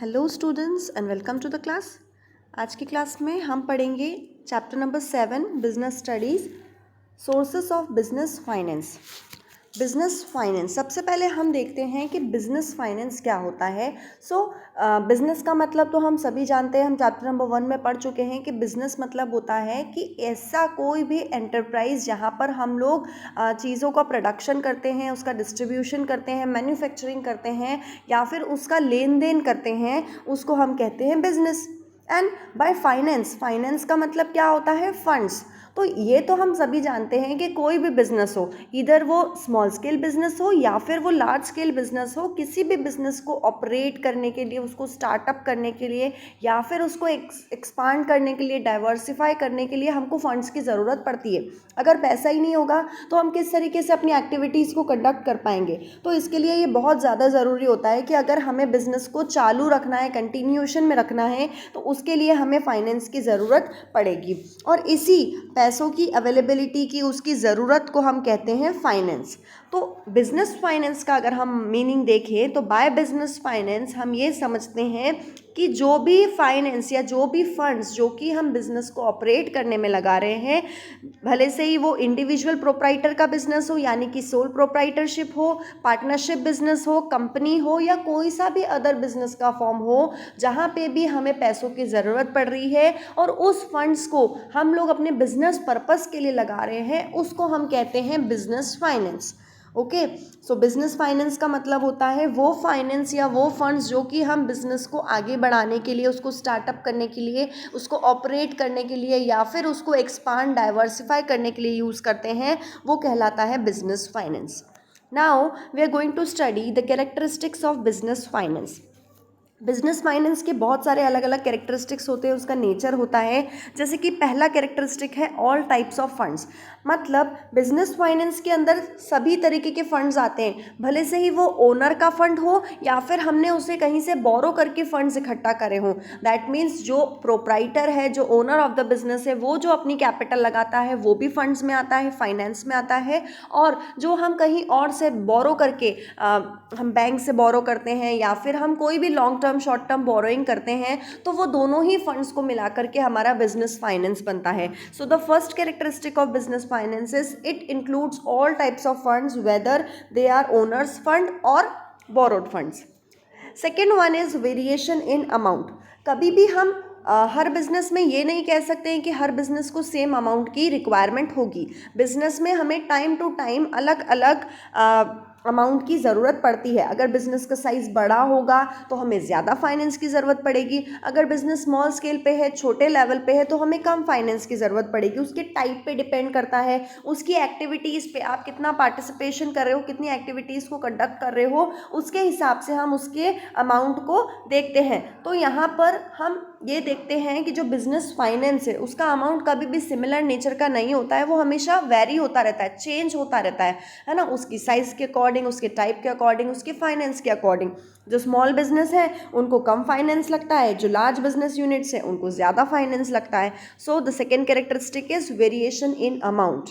Hello students and welcome to the class. आज की class में हम पढ़ेंगे chapter number 7 business studies, sources of business finance. Business finance, सबसे पहले हम देखते हैं कि बिजनेस फाइनेंस क्या होता है। बिजनेस का मतलब तो हम सभी जानते हैं, हम चैप्टर नंबर 1 में पढ़ चुके हैं कि बिजनेस मतलब होता है कि ऐसा कोई भी एंटरप्राइज जहाँ पर हम लोग चीज़ों का प्रोडक्शन करते हैं, उसका डिस्ट्रीब्यूशन करते हैं, मैन्युफैक्चरिंग करते हैं या फिर उसका लेन देन करते हैं, उसको हम कहते हैं business. And by finance, finance का मतलब क्या होता है? फंड्स। तो ये तो हम सभी जानते हैं कि कोई भी बिजनेस हो, इधर वो स्मॉल स्केल बिजनेस हो या फिर वो लार्ज स्केल बिजनेस हो, किसी भी बिजनेस को ऑपरेट करने के लिए, उसको स्टार्टअप करने के लिए या फिर उसको एक्सपांड करने के लिए, डाइवर्सिफाई करने के लिए हमको फंड्स की ज़रूरत पड़ती है। अगर पैसा ही नहीं होगा तो हम किस तरीके से अपनी एक्टिविटीज़ को कंडक्ट कर पाएंगे? तो इसके लिए ये बहुत ज़्यादा ज़रूरी होता है कि अगर हमें बिजनेस को चालू रखना है, कंटिन्यूएशन में रखना है, तो उसके लिए हमें फाइनेंस की ज़रूरत पड़ेगी। और इसी पैसों की अवेलेबिलिटी की, उसकी ज़रूरत को हम कहते हैं फाइनेंस। तो बिजनेस फाइनेंस का अगर हम मीनिंग देखें तो बाय बिजनेस फाइनेंस हम ये समझते हैं कि जो भी फाइनेंस या जो भी फंड्स जो कि हम बिजनेस को ऑपरेट करने में लगा रहे हैं, भले से ही वो इंडिविजुअल प्रोप्राइटर का बिजनेस हो यानी कि सोल प्रोप्राइटरशिप हो, पार्टनरशिप बिजनेस हो, कंपनी हो या कोई सा भी अदर बिजनेस का फॉर्म हो, जहाँ पे भी हमें पैसों की ज़रूरत पड़ रही है और उस फंड्स को हम लोग अपने बिजनेस पर्पस के लिए लगा रहे हैं, उसको हम कहते हैं बिजनेस फाइनेंस। ओके, सो बिजनेस फाइनेंस का मतलब होता है वो फाइनेंस या वो फंड्स जो कि हम बिजनेस को आगे बढ़ाने के लिए, उसको स्टार्टअप करने के लिए, उसको ऑपरेट करने के लिए या फिर उसको एक्सपांड, डाइवर्सिफाई करने के लिए यूज़ करते हैं, वो कहलाता है business finance. Now we are going to study the characteristics of business finance. Business finance के बहुत सारे अलग अलग कैरेक्टरिस्टिक्स होते हैं, उसका नेचर होता है। जैसे कि पहला कैरेक्टरिस्टिक है ऑल टाइप्स ऑफ फंड्स, मतलब बिजनेस फाइनेंस के अंदर सभी तरीके के फंड्स आते हैं, भले से ही वो ओनर का फंड हो या फिर हमने उसे कहीं से बोरो करके फंड्स इकट्ठा करे हों। दैट मीन्स जो प्रोप्राइटर है, जो ओनर ऑफ द बिजनेस है, वो जो अपनी कैपिटल लगाता है वो भी फंड्स में आता है, फाइनेंस में आता है। और जो हम कहीं और से बोरो करके हम बैंक से बोरो करते हैं या फिर हम कोई भी long term short term borrowing करते हैं, तो वो दोनों ही फंड्स को मिला करके हमारा बिजनेस फाइनेंस बनता है। So the first characteristic of business finance is it includes all types of funds whether they are owners fund और borrowed funds. Second one is variation in amount. कभी भी हम हर बिजनेस में ये नहीं कह सकते हैं कि हर बिजनेस को सेम अमाउंट की रिक्वायरमेंट होगी। बिजनेस में हमें टाइम टू टाइम अलग अलग अमाउंट की ज़रूरत पड़ती है। अगर बिज़नेस का साइज़ बड़ा होगा तो हमें ज़्यादा फाइनेंस की ज़रूरत पड़ेगी, अगर बिज़नेस स्मॉल स्केल पे है, छोटे लेवल पे है, तो हमें कम फाइनेंस की ज़रूरत पड़ेगी। उसके टाइप पे डिपेंड करता है, उसकी एक्टिविटीज़ पे, आप कितना पार्टिसिपेशन कर रहे हो, कितनी एक्टिविटीज़ को कंडक्ट कर रहे हो, उसके हिसाब से हम उसके अमाउंट को देखते हैं। तो यहाँ पर हम ये देखते हैं कि जो बिजनेस फाइनेंस है उसका अमाउंट कभी भी सिमिलर नेचर का नहीं होता है, वो हमेशा वेरी होता रहता है, चेंज होता रहता है ना, उसकी साइज़ के अकॉर्डिंग, उसके टाइप के अकॉर्डिंग, उसके फाइनेंस के अकॉर्डिंग। जो स्मॉल बिजनेस है उनको कम फाइनेंस लगता है, जो लार्ज बिजनेस यूनिट्स है उनको ज़्यादा फाइनेंस लगता है। So the second characteristic is variation in amount.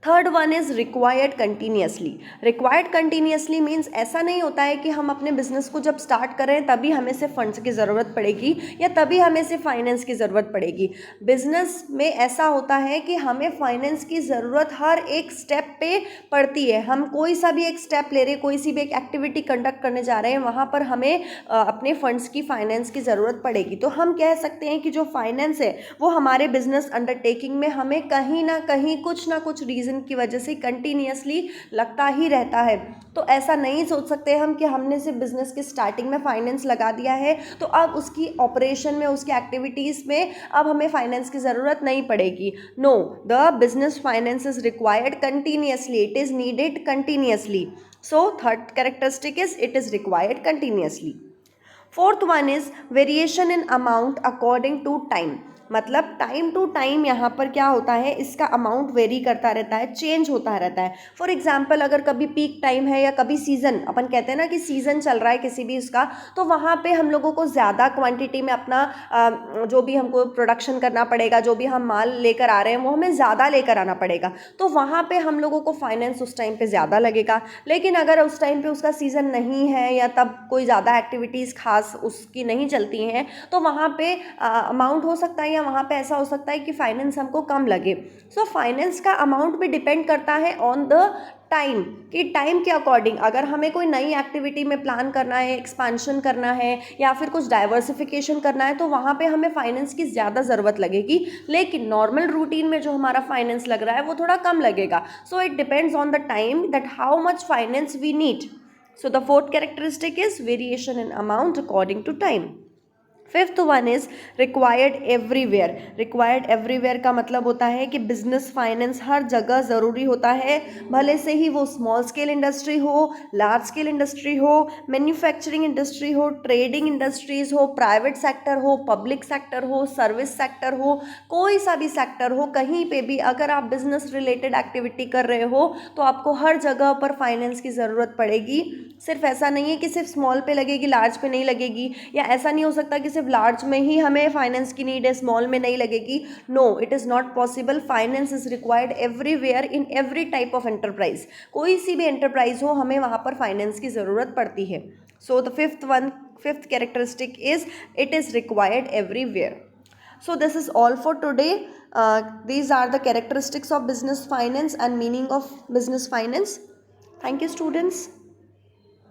Third one is required continuously. Required continuously means ऐसा नहीं होता है कि हम अपने बिजनेस को जब स्टार्ट करें तभी हमें से फंड्स की ज़रूरत पड़ेगी या तभी हमें से फाइनेंस की ज़रूरत पड़ेगी। बिजनेस में ऐसा होता है कि हमें फाइनेंस की ज़रूरत हर एक स्टेप पे पड़ती है। हम कोई सा भी एक स्टेप ले रहे हैं, कोई सी भी एक एक्टिविटी कंडक्ट करने जा रहे हैं, वहाँ पर हमें अपने फंड्स की, फाइनेंस की ज़रूरत पड़ेगी। तो हम कह सकते हैं कि जो फाइनेंस है वो हमारे बिजनेस अंडरटेकिंग में हमें कहीं ना कहीं कुछ ना कुछ रीज़न की वजह से कंटिन्यूअसली लगता ही रहता है। तो ऐसा नहीं सोच सकते हम कि हमने सिर्फ बिजनेस के स्टार्टिंग में फाइनेंस लगा दिया है तो अब उसकी ऑपरेशन में, उसकी एक्टिविटीज़ में अब हमें फाइनेंस की ज़रूरत नहीं पड़ेगी। No, the business finance is required continuously, it is needed continuously. So third characteristic is it is required continuously. Fourth one is variation in amount according to time. मतलब टाइम टू टाइम यहाँ पर क्या होता है, इसका amount very करता रहता है, चेंज होता रहता है। फॉर एग्जाम्पल अगर कभी पीक टाइम है या कभी सीज़न, अपन कहते हैं ना कि सीज़न चल रहा है किसी भी उसका, तो वहाँ पे हम लोगों को ज़्यादा क्वांटिटी में अपना जो भी हमको प्रोडक्शन करना पड़ेगा, जो भी हम माल लेकर आ रहे हैं वो हमें ज़्यादा लेकर आना पड़ेगा, तो वहाँ पे हम लोगों को फाइनेंस उस टाइम पे ज़्यादा लगेगा। लेकिन अगर उस टाइम पे उसका सीज़न नहीं है या तब कोई ज़्यादा एक्टिविटीज़ खास उसकी नहीं चलती हैं, तो वहाँ पे अमाउंट हो सकता है या वहाँ पे ऐसा हो सकता है कि फाइनेंस हमको कम लगे। सो फाइनेंस का अमाउंट भी डिपेंड करता है ऑन द टाइम, कि टाइम के अकॉर्डिंग अगर हमें कोई नई एक्टिविटी में प्लान करना है, एक्सपांशन करना है या फिर कुछ डाइवर्सिफिकेशन करना है, तो वहाँ पे हमें फाइनेंस की ज़्यादा ज़रूरत लगेगी। लेकिन नॉर्मल रूटीन में जो हमारा फाइनेंस लग रहा है वो थोड़ा कम लगेगा। So it depends on the time that how much finance we need. So the fourth characteristic is variation in amount according to time. Fifth one is required everywhere. Required everywhere का मतलब होता है कि बिजनेस फाइनेंस हर जगह ज़रूरी होता है, भले से ही वो स्मॉल स्केल इंडस्ट्री हो, लार्ज स्केल इंडस्ट्री हो, मैन्युफैक्चरिंग इंडस्ट्री हो, ट्रेडिंग इंडस्ट्रीज हो, प्राइवेट सेक्टर हो, पब्लिक सेक्टर हो, सर्विस सेक्टर हो, कोई सा भी सेक्टर हो, कहीं पे भी अगर आप बिजनेस रिलेटेड एक्टिविटी कर रहे हो तो आपको हर जगह पर फाइनेंस की ज़रूरत पड़ेगी। सिर्फ ऐसा नहीं है कि सिर्फ स्मॉल पे लगेगी, लार्ज पे नहीं लगेगी, या ऐसा नहीं हो सकता कि सिर्फ लार्ज में ही हमें फाइनेंस की नीड है, स्मॉल में नहीं लगेगी। No, it is not possible. Finance is required everywhere in every type of enterprise. कोई सी भी एंटरप्राइज हो, हमें वहाँ पर फाइनेंस की ज़रूरत पड़ती है। So the fifth characteristic is it is required everywhere. So this is all for today. These are the characteristics of business finance and meaning of business finance. Thank you, students.